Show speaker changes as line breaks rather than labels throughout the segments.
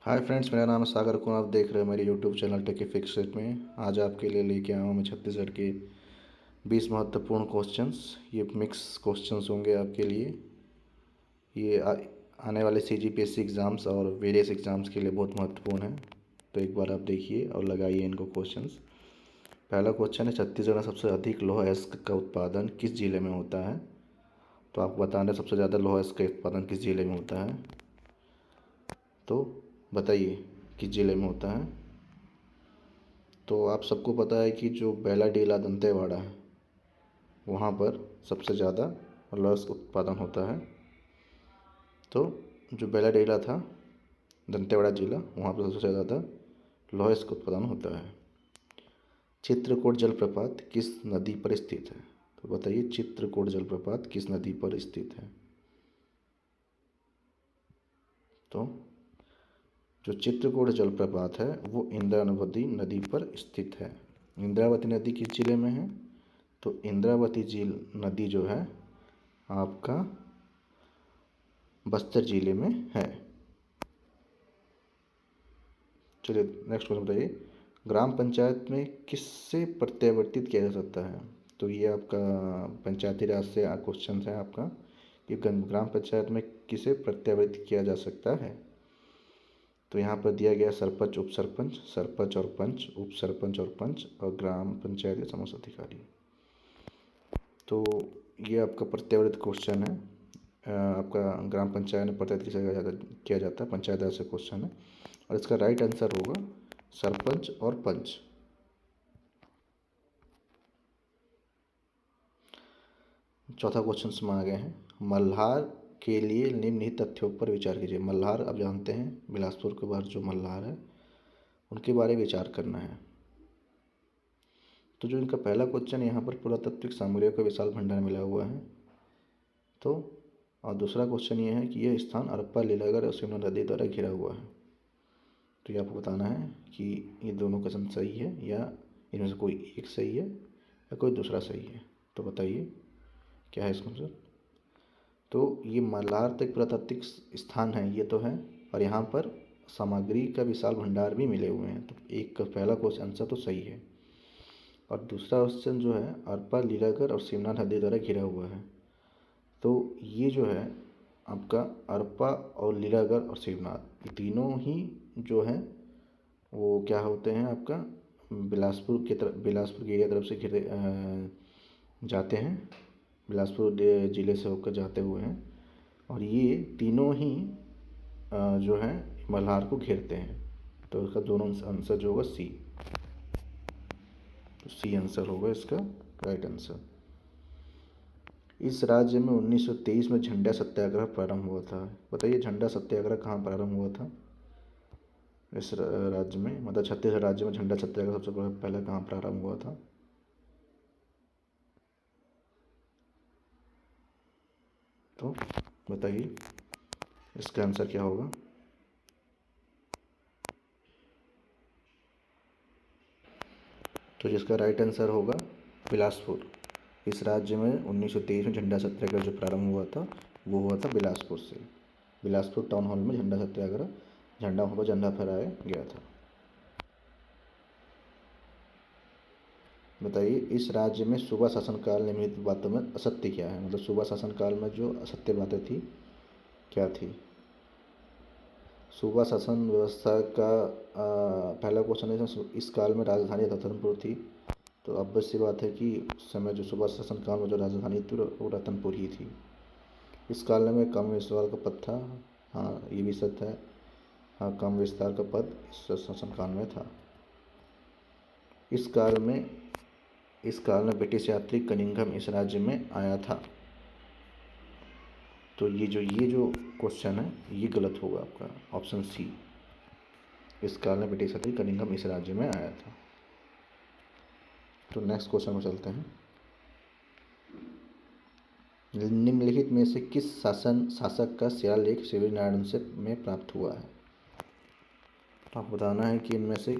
Hi friends, मेरा नाम है सागर को आप देख रहे हैं मेरे YouTube channel Tech Fix It में। आज आपके लिए लेके आया हूँ मैं छत्तीसगढ़ के 20 महत्वपूर्ण क्वेश्चंस। ये मिक्स क्वेश्चंस होंगे आपके लिए। ये आने वाले CGPSC एग्ज़ाम्स और वेरियस एग्ज़ाम्स के लिए बहुत महत्वपूर्ण है। तो एक बार आप देखिए और लगाइए इनको क्वेश्चंस। पहला क्वेश्चन है, छत्तीसगढ़ में सबसे अधिक लौह अयस्क का उत्पादन किस जिले में होता है? तो आपको बताना है सबसे ज़्यादा लौह अयस्क का उत्पादन किस जिले में होता है। तो बताइए किस जिले में होता है। तो आप सबको पता है कि जो बैलाडीला दंतेवाड़ा है वहाँ पर सबसे ज़्यादा लौह उत्पादन होता है। तो जो बैलाडीला था दंतेवाड़ा जिला, वहाँ पर सबसे ज़्यादा लौह का उत्पादन होता है। चित्रकूट जलप्रपात किस नदी पर स्थित है? तो बताइए चित्रकूट जलप्रपात किस नदी पर स्थित है। तो जो चित्रकूट जलप्रपात है वो इंद्रावती नदी पर स्थित है। इंद्रावती नदी किस जिले में है? तो इंद्रावती झील नदी जो है आपका बस्तर जिले में है। चलिए नेक्स्ट क्वेश्चन बताइए, ग्राम पंचायत में किससे प्रत्यावर्तित किया जा सकता है? तो ये आपका पंचायती राज से क्वेश्चन है आपका कि ग्राम पंचायत में किसे प्रत्यावर्तित किया जा सकता है। तो यहाँ पर दिया गया सरपंच, उप सरपंच, सरपंच और पंच, उप सरपंच और पंच, और ग्राम पंचायत के समस्त अधिकारी। तो ये आपका प्रत्यावर्तित क्वेश्चन है। आपका ग्राम पंचायत में प्रत्यावर्तित किया जाता है, पंचायत राज से क्वेश्चन है। और इसका राइट आंसर होगा सरपंच और पंच। चौथा क्वेश्चन में आ गए हैं, मल्हार के लिए निम्नलिखित तथ्यों पर विचार कीजिए। मल्हार आप जानते हैं बिलासपुर के बाहर जो मल्हार है उनके बारे में विचार करना है। तो जो इनका पहला क्वेश्चन है, यहाँ पर पुरातात्विक सामग्रियों का विशाल भंडार मिला हुआ है। तो और दूसरा क्वेश्चन ये है कि यह स्थान हड़प्पा, लीलागढ़ और सिमना नदी द्वारा घिरा हुआ है। तो ये आपको बताना है कि ये दोनों कथन सही है या इनमें से कोई एक सही है या कोई दूसरा सही है। तो बताइए क्या है इसका आंसर। तो ये मल्हार तक पुरातात्विक स्थान है ये तो है, और यहाँ पर सामग्री का विशाल भंडार भी मिले हुए हैं। तो एक का पहला क्वेश्चन आंसर तो सही है। और दूसरा क्वेश्चन जो है हड़प्पा, लीलागढ़ और सिमना नदी द्वारा घिरा हुआ है। तो ये जो है आपका हड़प्पा और लीलागढ़ और शिवनाथ, ये तीनों ही जो हैं वो क्या होते हैं आपका बिलासपुर की तरफ, बिलासपुर की एरिया तरफ से घिरे जाते हैं, बिलासपुर ज़िले से होकर जाते हुए हैं। और ये तीनों ही जो है मल्हार को घेरते हैं। तो इसका दोनों आंसर जो होगा सी। तो सी आंसर होगा इसका राइट आंसर। इस राज्य में 1923 में झंडा सत्याग्रह प्रारंभ हुआ था। बताइए झंडा सत्याग्रह कहाँ प्रारंभ हुआ था इस राज्य में, मतलब छत्तीसगढ़ राज्य में झंडा सत्याग्रह सबसे पहले कहाँ प्रारंभ हुआ था। तो बताइए इसका आंसर क्या होगा। तो जिसका राइट आंसर होगा बिलासपुर। इस राज्य में 1923 में झंडा सत्याग्रह जो प्रारंभ हुआ था वो हुआ था बिलासपुर से। बिलासपुर टाउन हॉल में झंडा सत्याग्रह, झंडा वहाँ पर झंडा फहराया गया था। बताइए इस राज्य में सूबा शासनकाल निम्नलिखित बातों में असत्य क्या है? मतलब सूबा शासनकाल में जो असत्य बातें थी क्या थी। सूबा शासन व्यवस्था का पहला क्वेश्चन है, इस काल में राजधानी रतनपुर थी। तो obvious सी बात है कि उस समय जो सूबा शासन काल में जो राजधानी थी वो रतनपुर ही थी। इस काल में कम विस्तार का पद था। हाँ ये भी सत्य है। हाँ कम विस्तार का पद इस शासन काल में था। इस काल में ब्रिटिश यात्री कनिंघम इस राज्य में आया था। तो ये जो क्वेश्चन है ये गलत होगा आपका, ऑप्शन सी। इस काल में ब्रिटिश यात्री कनिंघम इस राज्य में आया था। तो नेक्स्ट क्वेश्चन में चलते हैं, निम्नलिखित में से किस शासक का शिलालेख शिवरीनारायण से में प्राप्त हुआ है? आपको बताना है कि इनमें से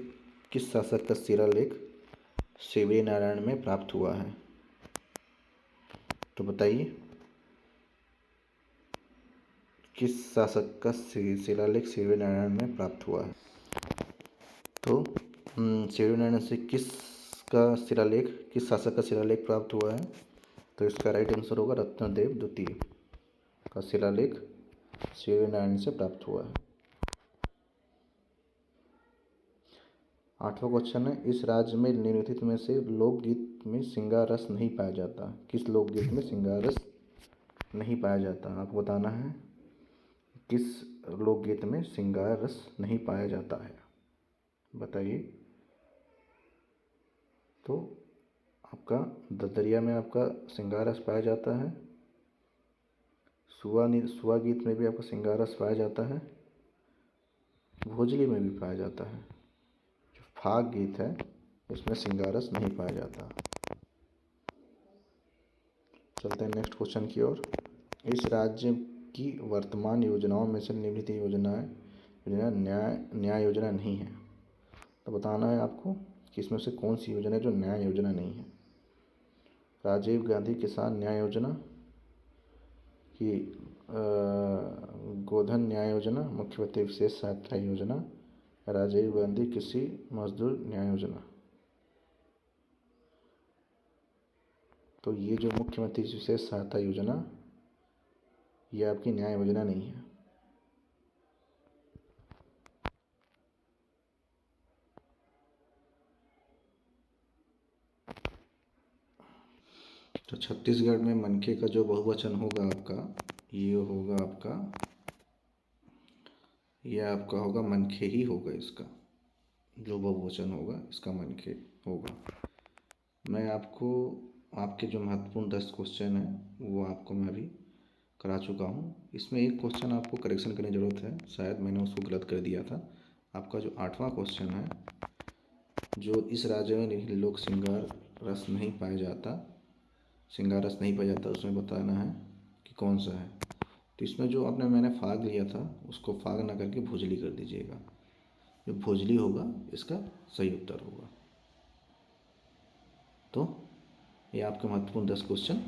किस शासक का शिलालेख शिवरीनारायण में प्राप्त हुआ है। तो बताइए किस शासक का शिलालेख सिरवी नारायण में प्राप्त हुआ है? तो सिरवी नारायण से किस शासक का शिलालेख प्राप्त हुआ है? तो इसका राइट आंसर होगा रत्नदेव द्वितीय का शिलालेख सिरवी नारायण से प्राप्त हुआ है। 8वां क्वेश्चन है, इस राज्य में निम्नलिखित में से लोकगीत में श्रृंगार रस नहीं पाया जाता? किस लोकगीत में श्रृंगार रस नहीं पाया जाता? आपको बताना है किस लोकगीत में श्रृंगार रस नहीं पाया जाता है, बताइए। तो आपका ददरिया में आपका श्रृंगार रस पाया जाता है, सुआ गीत में भी आपका श्रृंगार रस पाया जाता है, भोजली में भी पाया जाता है। जो फाग गीत है इसमें श्रृंगार रस नहीं पाया जाता। चलते हैं नेक्स्ट क्वेश्चन की ओर। इस राज्य की वर्तमान योजनाओं में से निम्नलिखित योजना न्याय योजना नहीं है। तो बताना है आपको कि इसमें से कौन सी योजना है जो न्याय योजना नहीं है। राजीव गांधी किसान न्याय योजना की गोधन न्याय योजना, मुख्यमंत्री विशेष सहायता योजना, राजीव गांधी कृषि मजदूर न्याय योजना। तो ये जो मुख्यमंत्री विशेष सहायता योजना ये आपकी न्याय योजना नहीं है। तो छत्तीसगढ़ में मनखे का जो बहुवचन होगा आपका ये आपका होगा मनखे ही होगा। इसका जो बहुवचन होगा इसका मनखे होगा। मैं आपको आपके जो महत्वपूर्ण 10 क्वेश्चन हैं वो आपको मैं अभी करा चुका हूँ। इसमें एक क्वेश्चन आपको करेक्शन करने की ज़रूरत है, शायद मैंने उसको गलत कर दिया था। आपका जो 8वां क्वेश्चन है, जो इस राज्य में लोक श्रृंगार रस नहीं पाया जाता, उसमें बताना है कि कौन सा है। तो इसमें जो मैंने फाग लिया था उसको फाग ना करके भोजली कर दीजिएगा। जो भोजली होगा इसका सही उत्तर होगा। तो ये आपके महत्वपूर्ण 10 क्वेश्चन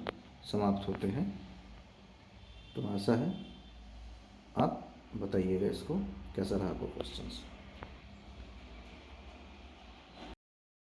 समाप्त होते हैं। तो आशा है आप बताइएगा इसको कैसा रहा आपका क्वेश्चंस।